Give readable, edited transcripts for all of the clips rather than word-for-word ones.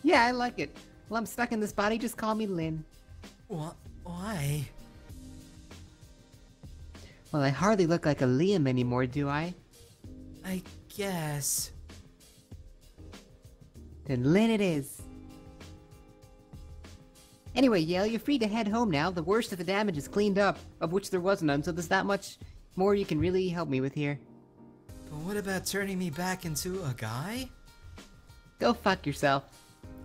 Yeah, I like it. Well, I'm stuck in this body, just call me Lynn. Why? Well, I hardly look like a Liam anymore, do I? I guess. Then Lynn it is. Anyway, Yale, you're free to head home now. The worst of the damage is cleaned up, of which there was none, so there's not much more you can really help me with here. But what about turning me back into a guy? Go fuck yourself.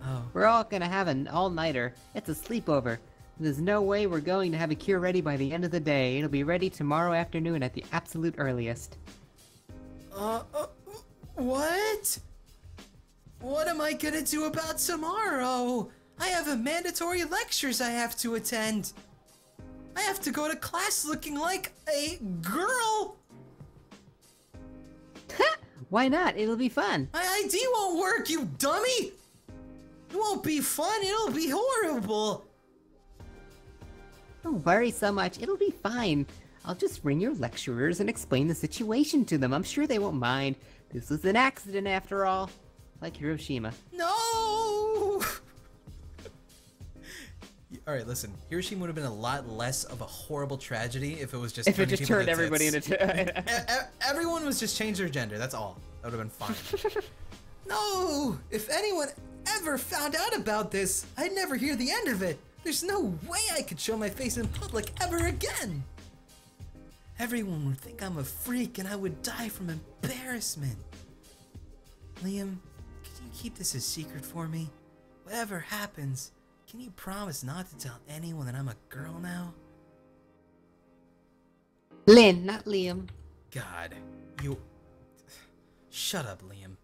Oh. We're all gonna have an all-nighter. It's a sleepover. There's no way we're going to have a cure ready by the end of the day. It'll be ready tomorrow afternoon at the absolute earliest. What? What am I gonna do about tomorrow? I have a mandatory lectures I have to attend. I have to go to class looking like a girl. Why not? It'll be fun. My ID won't work, you dummy! It won't be fun, it'll be horrible. Don't worry so much. It'll be fine. I'll just ring your lecturers and explain the situation to them. I'm sure they won't mind. This was an accident after all. Like Hiroshima. No! Alright, listen. Hiroshima would have been a lot less of a horrible tragedy if it was just turned everybody into everyone was just change their gender, that's all. That would have been fine. No! If anyone ever found out about this, I'd never hear the end of it. There's no way I could show my face in public ever again. Everyone would think I'm a freak and I would die from embarrassment. Liam, could you keep this a secret for me? Whatever happens, can you promise not to tell anyone that I'm a girl now? Lynn, not Liam. God, you... Shut up, Liam.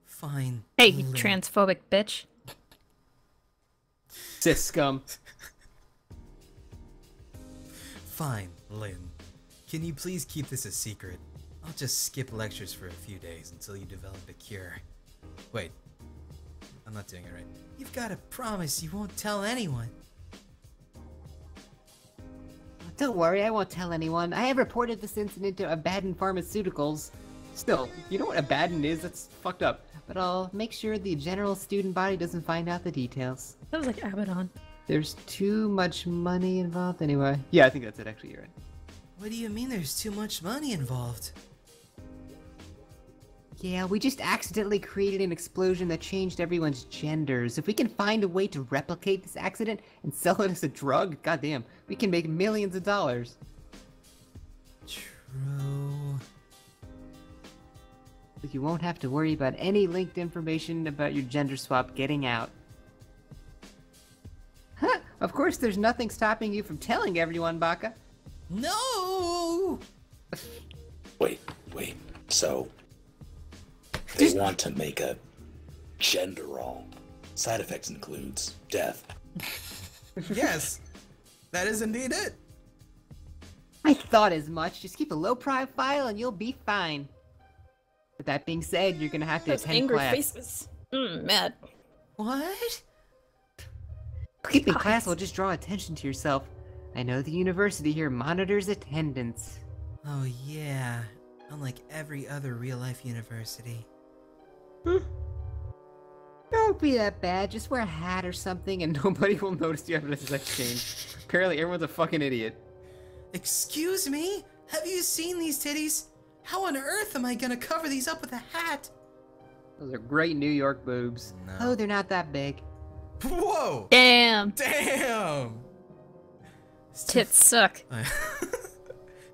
Fine. Hey, you Lynn. transphobic bitch. Cis scum. Fine, Lynn. Can you please keep this a secret? I'll just skip lectures for a few days until you develop a cure. Wait. I'm not doing it right. You've got to promise you won't tell anyone. Don't worry, I won't tell anyone. I have reported this incident to Abaddon Pharmaceuticals. Still, you know what Abaddon is? That's fucked up. But I'll make sure the general student body doesn't find out the details. That was like Abaddon. There's too much money involved anyway. Yeah, I think that's it actually, you're right. What do you mean there's too much money involved? Yeah, we just accidentally created an explosion that changed everyone's genders. If we can find a way to replicate this accident and sell it as a drug, goddamn, we can make millions of dollars. True. But you won't have to worry about any linked information about your gender swap getting out. Huh, of course there's nothing stopping you from telling everyone, Baka. No! Wait. So, they want to make a gender roll. Side effects includes death. Yes, that is indeed it. I thought as much. Just keep a low profile and you'll be fine. But that being said, you're gonna have to Those attend angry class. faces. Mad. What? Skipping class will just draw attention to yourself. I know the university here monitors attendance. Oh yeah, unlike every other real-life university. Don't be that bad. Just wear a hat or something and nobody will notice you after this exchange. Apparently everyone's a fucking idiot. Excuse me? Have you seen these titties? How on earth am I gonna cover these up with a hat? Those are great New York boobs. No. Oh, they're not that big. Whoa! Damn. Damn! Tits suck.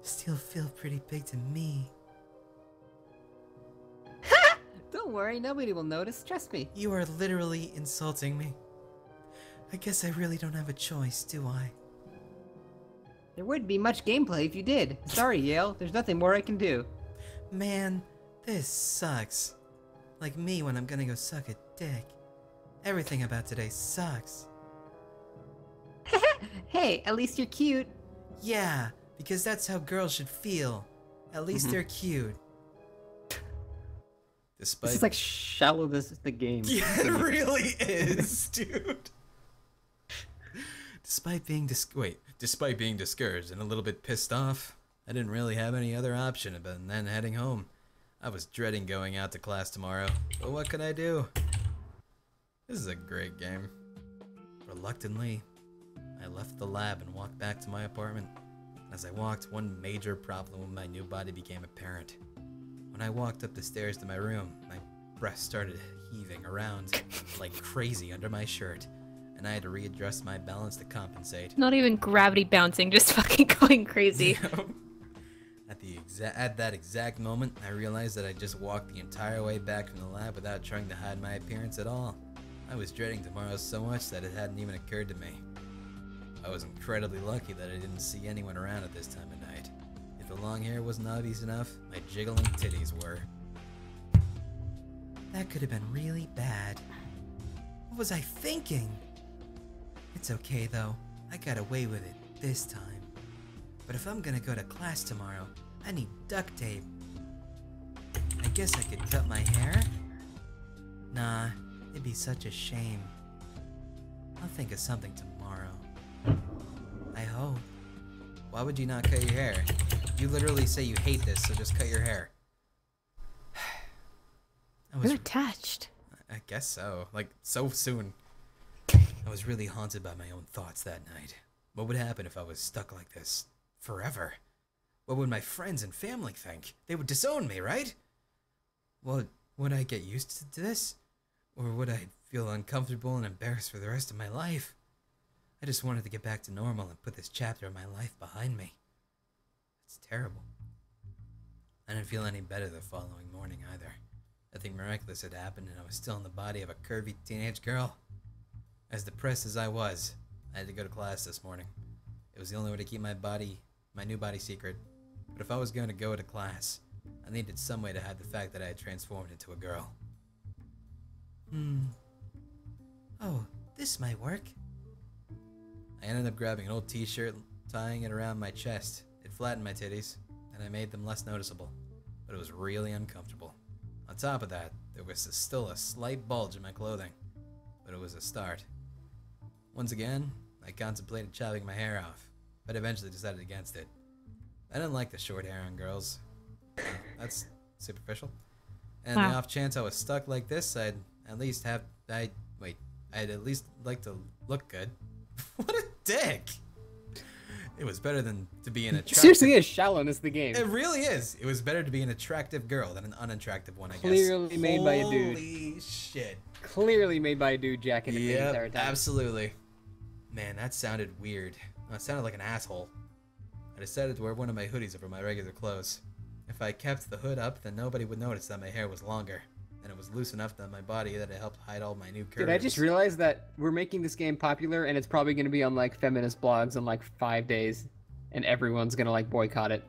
Still feel pretty big to me. Don't worry, nobody will notice. Trust me. You are literally insulting me. I guess I really don't have a choice, do I? There wouldn't be much gameplay if you did. Sorry, Yale. There's nothing more I can do. Man, this sucks. Like me when I'm gonna go suck a dick. Everything about today sucks. Hey, at least you're cute. Yeah, because that's how girls should feel. At least they're cute. Despite This is like shallow the game. Yeah, it really is, dude. Despite being discouraged and a little bit pissed off, I didn't really have any other option other than heading home. I was dreading going out to class tomorrow, but what could I do? This is a great game. Reluctantly, I left the lab and walked back to my apartment. As I walked, one major problem with my new body became apparent. When I walked up the stairs to my room, my breast started heaving around like crazy under my shirt, and I had to readjust my balance to compensate. Not even gravity bouncing, just fucking going crazy. At that exact moment, I realized that I just walked the entire way back from the lab without trying to hide my appearance at all. I was dreading tomorrow so much that it hadn't even occurred to me. I was incredibly lucky that I didn't see anyone around at this time of night. If the long hair wasn't obvious enough, my jiggling titties were. That could have been really bad. What was I thinking? It's okay though, I got away with it this time. But if I'm gonna go to class tomorrow, I need duct tape. I guess I could cut my hair? Nah, it'd be such a shame. I'll think of something tomorrow. I hope. Why would you not cut your hair? You literally say you hate this, so just cut your hair. You're attached. I guess so. Like, so soon. I was really haunted by my own thoughts that night. What would happen if I was stuck like this forever? What would my friends and family think? They would disown me, right? Well, would I get used to this? Or would I feel uncomfortable and embarrassed for the rest of my life? I just wanted to get back to normal and put this chapter of my life behind me. It's terrible. I didn't feel any better the following morning either. Nothing miraculous had happened and I was still in the body of a curvy teenage girl. As depressed as I was, I had to go to class this morning. It was the only way to keep my new body secret. But if I was going to go to class, I needed some way to hide the fact that I had transformed into a girl. Oh, this might work. I ended up grabbing an old t-shirt, tying it around my chest. It flattened my titties, and I made them less noticeable, but it was really uncomfortable. On top of that, there was still a slight bulge in my clothing, but it was a start. Once again, I contemplated chopping my hair off, but eventually decided against it. I didn't like the short hair on girls. That's superficial. And the off chance I was stuck like this, I'd at least like to look good. What a dick! It was better than to be an attractive... Seriously is shallowness the game. It really is. It was better to be an attractive girl than an unattractive one, I guess. Clearly made by a dude. Holy shit. Clearly made by a dude jacking the entire time. Absolutely. Man, that sounded weird. That sounded like an asshole. I decided to wear one of my hoodies over my regular clothes. If I kept the hood up, then nobody would notice that my hair was longer. And it was loose enough on my body that it helped hide all my new curves. Dude, I just realized that we're making this game popular and it's probably going to be on like feminist blogs in like 5 days. And everyone's going to like boycott it.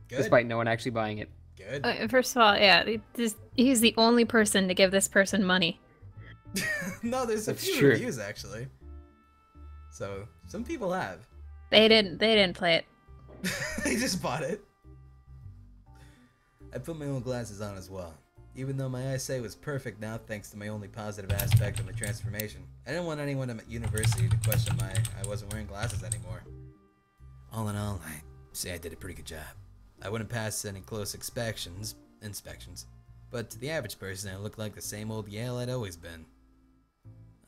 Good. Despite no one actually buying it. Good. First of all, yeah, he's the only person to give this person money. No, there's a That's few true. reviews actually. So, some people have. They didn't play it. They just bought it. I put my own glasses on as well. Even though my eyesight was perfect now thanks to my only positive aspect of my transformation. I didn't want anyone at university to question I wasn't wearing glasses anymore. All in all, I say I did a pretty good job. I wouldn't pass any close inspections, but to the average person I looked like the same old Yale I'd always been.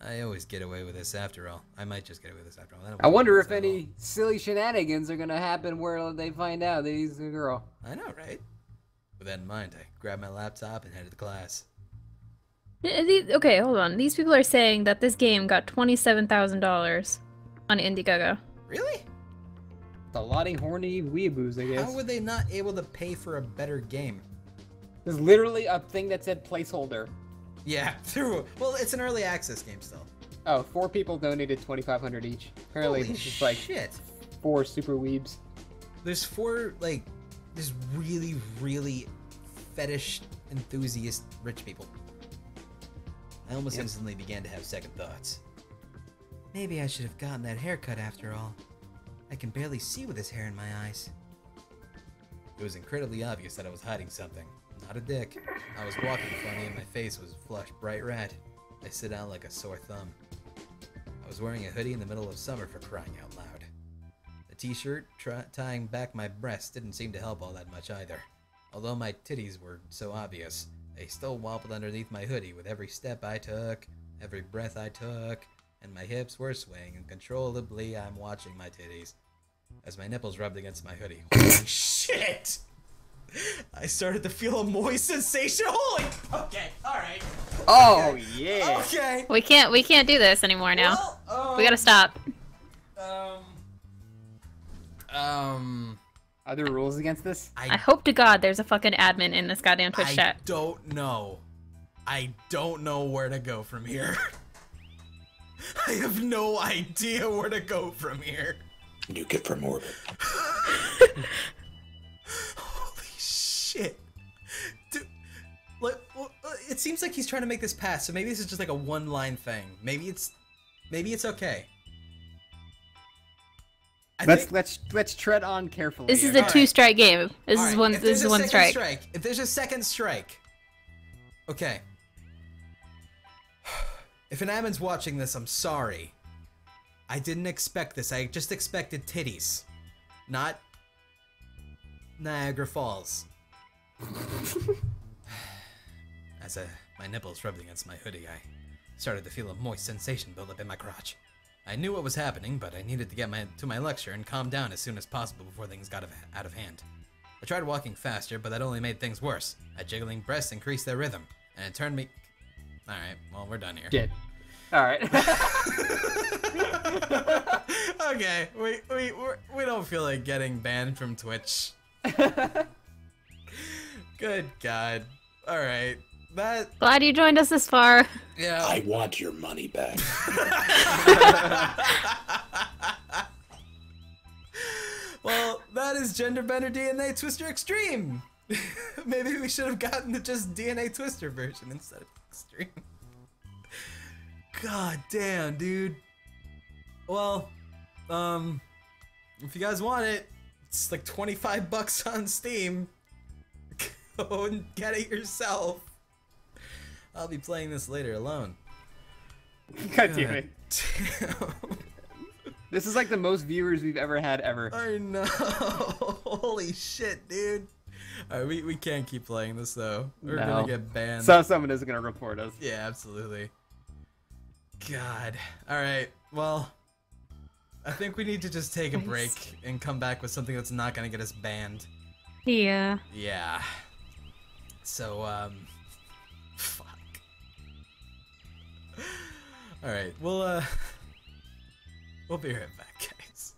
I always get away with this after all. I might just get away with this after all. I wonder if any silly shenanigans are going to happen where they find out that he's a girl. I know, right? With that in mind, I grabbed my laptop and headed to class. Okay, hold on. These people are saying that this game got $27,000 on Indiegogo. Really? A lot of horny weeaboos, I guess. How were they not able to pay for a better game? There's literally a thing that said placeholder. Yeah, well, it's an early access game still. Oh, 4 people donated $2,500 each. Apparently, Holy it's just like shit. 4 super weebs. There's 4, like, there's really, really fetish enthusiast rich people. I almost instantly began to have second thoughts. Maybe I should have gotten that haircut after all. I can barely see with this hair in my eyes. It was incredibly obvious that I was hiding something. Not a dick. I was walking funny and my face was flushed bright red. I stood out like a sore thumb. I was wearing a hoodie in the middle of summer for crying out loud. The t-shirt tying back my breast didn't seem to help all that much either. Although my titties were so obvious, they still wobbled underneath my hoodie with every step I took, Every breath I took, and my hips were swaying uncontrollably. I'm watching my titties as my nipples rubbed against my hoodie. Holy shit! I started to feel a moist sensation. Holy. Okay. All right. Oh yeah. Okay. We can't do this anymore now. Well, We gotta stop. Are there rules against this? I hope to God there's a fucking admin in this goddamn Twitch I chat. don't know. I don't know where to go from here. I have no idea where to go from here. Nuke it from orbit. Holy shit. Dude, well, it seems like he's trying to make this pass, so maybe this is just like a one-line thing. Maybe it's okay. Let's tread on carefully. This is here. a two-strike game. This is one. If This there's is a one second strike. If there's a second strike, okay. If an admin's watching this, I'm sorry. I didn't expect this. I just expected titties, not Niagara Falls. As my nipples rubbed against my hoodie, I started to feel a moist sensation build up in my crotch. I knew what was happening, but I needed to get to my lecture and calm down as soon as possible before things got out of hand. I tried walking faster, but that only made things worse. My jiggling breasts increased their rhythm, and it turned me... Alright, well, we're done here. Shit. Alright. Okay, we don't feel like getting banned from Twitch. Good God. Alright, that... Glad you joined us this far. Yeah. I want your money back. Well, that is Gender Bender DNA Twister Extreme. Maybe we should have gotten the just DNA Twister version instead of Extreme. God damn, dude. Well, if you guys want it, it's like 25 bucks on Steam. Go and get it yourself. I'll be playing this later alone. God damn it. Damn. This is like the most viewers we've ever had ever. I know. Holy shit, dude. Alright, we can't keep playing this though. We're gonna get banned. So someone is gonna report us. Yeah, absolutely. God. Alright, well, I think we need to just take a break and come back with something that's not gonna get us banned. Yeah. Yeah. So, fuck. Alright, we'll be right back, guys.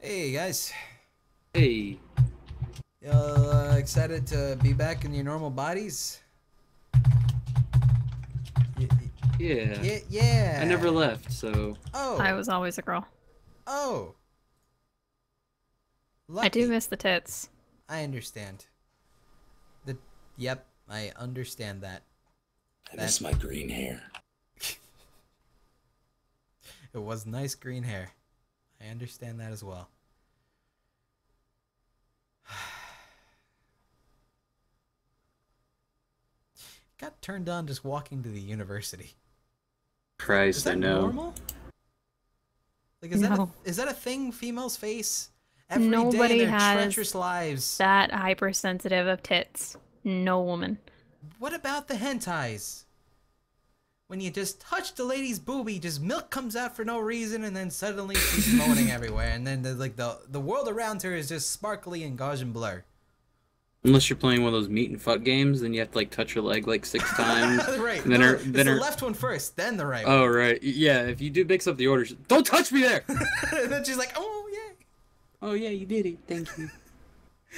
Hey guys, Hey. y'all excited to be back in your normal bodies? Yeah. Yeah. I never left, so. Oh. I was always a girl. Oh. I do Lucky. miss the tits. I understand. Yep, I understand that. I miss my green hair. It was nice green hair. I understand that as well. Got turned on just walking to the university. Is Christ, I that know. normal? Like, No. is that a thing females face every day Nobody in their has treacherous lives? that hypersensitive of tits. No woman. What about the hentais? When you just touch the lady's boobie, just milk comes out for no reason, and then suddenly she's moaning everywhere, and then the world around her is just sparkly and gauge and blur. Unless you're playing one of those meat and fuck games, then you have to like touch her leg like 6 times. Right. And then no, her, it's then the her. left one first, then the right Oh right, yeah. If you do mix up the orders, don't touch me there. one. And then she's like, oh, yeah. Oh yeah, you did it. Thank you.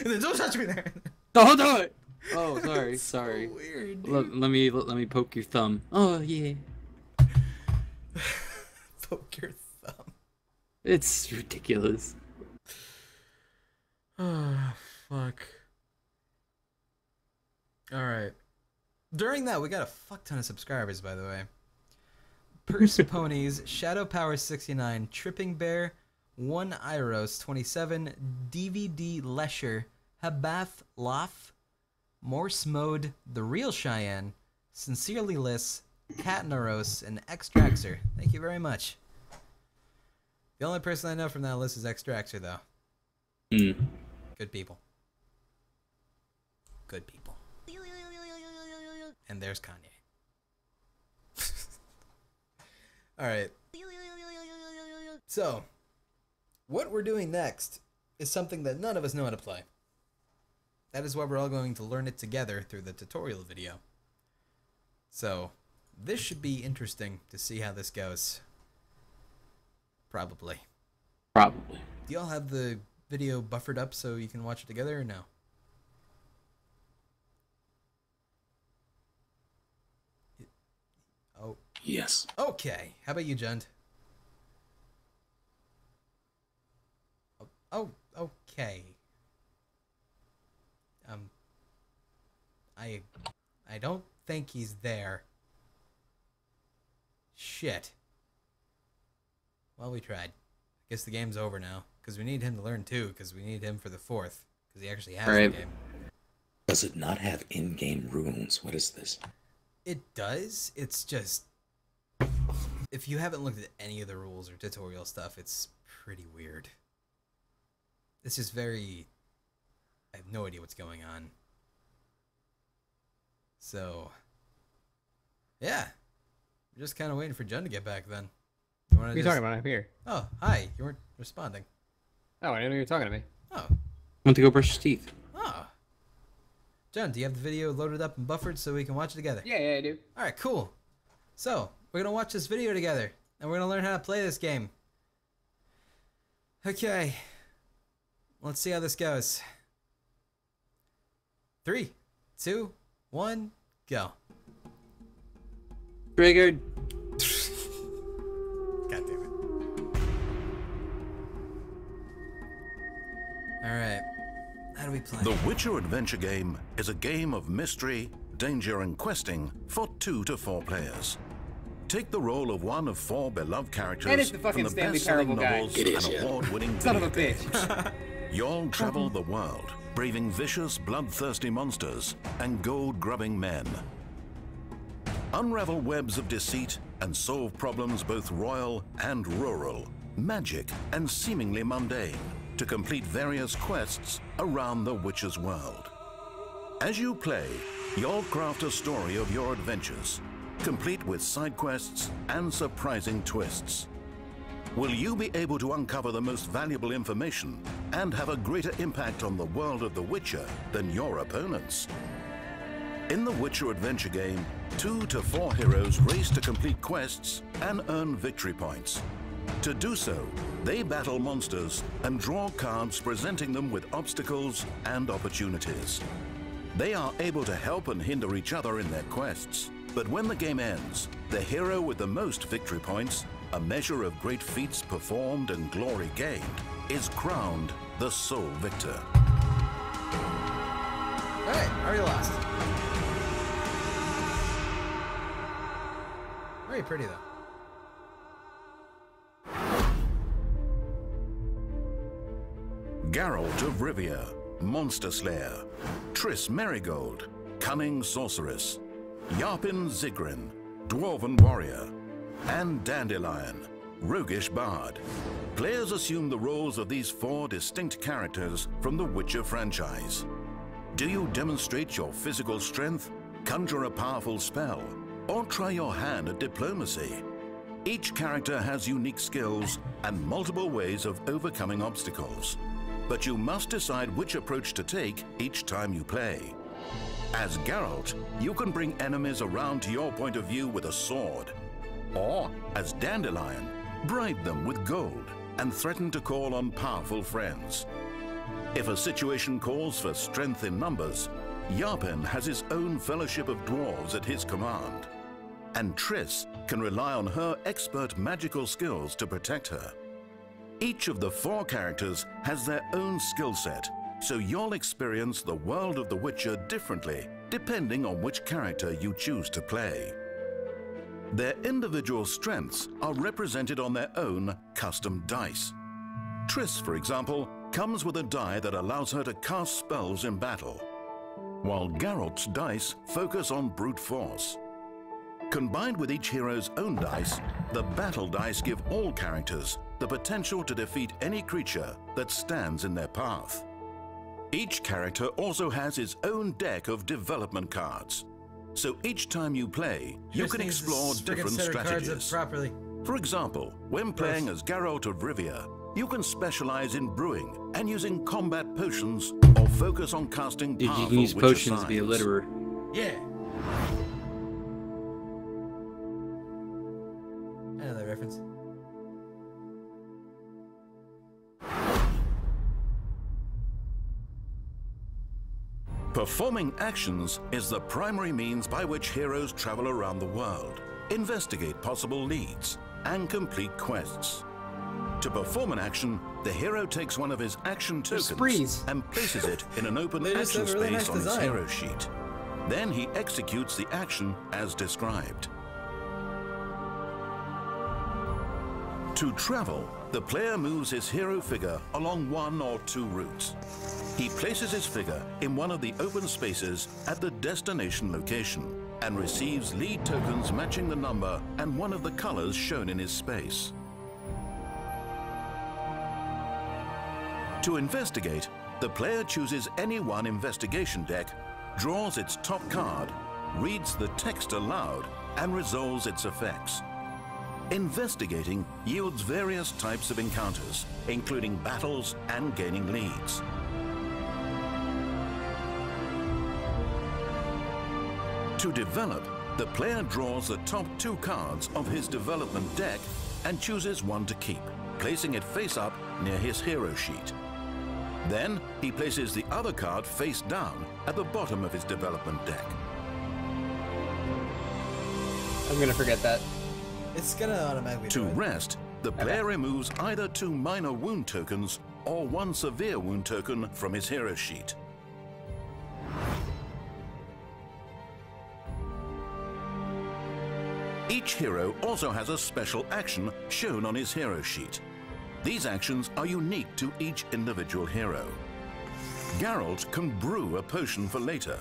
And then don't touch me there. Don't do it. Oh, sorry, It's sorry. So weird, dude. Let me poke your thumb. Oh yeah. Poke your thumb. It's ridiculous. Oh, fuck. Alright. During that, we got a fuck ton of subscribers, by the way. Purse Ponies, Shadow Power 69, Tripping Bear, 1 Iros 27, DVD Lesher, Habath Loff, Morse Mode, The Real Cheyenne, Sincerely Liss, Katnaros, and Extraxer. Thank you very much. The only person I know from that list is Extraxer, though. Hmm. Good people. Good people. And there's Kanye. Alright. So, what we're doing next is something that none of us know how to play. That is why we're all going to learn it together through the tutorial video. So, this should be interesting to see how this goes. Probably. Probably. Do y'all have the video buffered up so you can watch it together or no? Oh, Yes. okay. How about you, Jund? Oh, okay. I don't think he's there. Shit. Well, we tried. Guess the game's over now, because we need him to learn too, because we need him for the 4th, because he actually has Right. the game. Does it not have in-game runes? What is this? It does. It's just, if you haven't looked at any of the rules or tutorial stuff, it's pretty weird. It's just very, I have no idea what's going on. So, yeah. We're just kind of waiting for Jen to get back then. You wanna What are you talking about? I'm here. Oh, hi. You weren't responding. Oh, I didn't know you were talking to me. Oh. Went to go brush his teeth. Oh. Jen, do you have the video loaded up and buffered so we can watch it together? Yeah, I do. Alright, cool. So, we're gonna watch this video together, and we're gonna learn how to play this game. Okay. Let's see how this goes. 3, 2, 1, go. Triggered. God damn it. Alright. How do we play? The Witcher adventure game is a game of mystery, danger, and questing for 2 to 4 players. Take the role of one of 4 beloved characters And it's the from fucking the Stanley best-selling Parable guy. novels It is, and yeah. award-winning Son of a video bitch. games. You'll travel the world, braving vicious, bloodthirsty monsters and gold-grubbing men. Unravel webs of deceit and solve problems both royal and rural, magic and seemingly mundane, to complete various quests around the Witcher's world. As you play, you'll craft a story of your adventures, complete with side quests and surprising twists. Will you be able to uncover the most valuable information and have a greater impact on the world of The Witcher than your opponents? In the Witcher adventure game, 2 to 4 heroes race to complete quests and earn victory points. To do so, they battle monsters and draw cards presenting them with obstacles and opportunities. They are able to help and hinder each other in their quests, but when the game ends, the hero with the most victory points, a measure of great feats performed and glory gained, is crowned the sole victor. Alright, already lost. Very pretty though. Geralt of Rivia, Monster Slayer, Triss Merigold, Cunning Sorceress, Yarpin Zigrin, Dwarven Warrior, and Dandelion, Roguish Bard. Players assume the roles of these 4 distinct characters from the Witcher franchise. Do you demonstrate your physical strength, conjure a powerful spell, or try your hand at diplomacy? Each character has unique skills and multiple ways of overcoming obstacles. But you must decide which approach to take each time you play. As Geralt, you can bring enemies around to your point of view with a sword. Or, as Dandelion, bribe them with gold and threaten to call on powerful friends. If a situation calls for strength in numbers, Yarpen has his own fellowship of dwarves at his command. And Triss can rely on her expert magical skills to protect her. Each of the 4 characters has their own skill set, so you'll experience the world of The Witcher differently depending on which character you choose to play. Their individual strengths are represented on their own custom dice. Triss, for example, comes with a die that allows her to cast spells in battle, while Geralt's dice focus on brute force. Combined with each hero's own dice, the battle dice give all characters the potential to defeat any creature that stands in their path. Each character also has his own deck of development cards, so each time you play, you can explore different strategies. For example, when playing as Geralt of Rivia, you can specialize in brewing and using combat potions, or focus on casting Dude, powerful you can use Witcher potions to be a signs. litterer. Yeah. I know that reference. Performing actions is the primary means by which heroes travel around the world, investigate possible leads, and complete quests. To perform an action, the hero takes one of his action tokens sprees. and places it in an open They just action have a really space nice on his design. hero sheet. Then he executes the action as described. To travel, the player moves his hero figure along 1 or 2 routes. He places his figure in one of the open spaces at the destination location and receives lead tokens matching the number and one of the colors shown in his space. To investigate, the player chooses any one investigation deck, draws its top card, reads the text aloud, and resolves its effects. Investigating yields various types of encounters, including battles and gaining leads. To develop, the player draws the top 2 cards of his development deck and chooses one to keep, placing it face up near his hero sheet. Then he places the other card face down at the bottom of his development deck. I'm gonna forget that. It's gonna automatically To do it. rest, the player removes either 2 minor wound tokens or 1 severe wound token from his hero sheet. Each hero also has a special action shown on his hero sheet. These actions are unique to each individual hero. Geralt can brew a potion for later.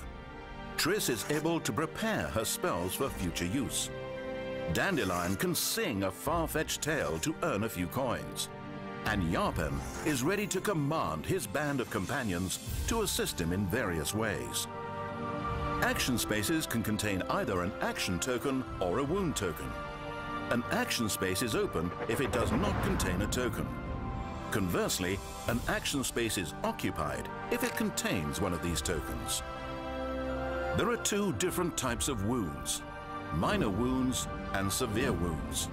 Triss is able to prepare her spells for future use. Dandelion can sing a far-fetched tale to earn a few coins. And Yarpen is ready to command his band of companions to assist him in various ways. Action spaces can contain either an action token or a wound token. An action space is open if it does not contain a token. Conversely, an action space is occupied if it contains one of these tokens. There are 2 different types of wounds: minor wounds and severe wounds.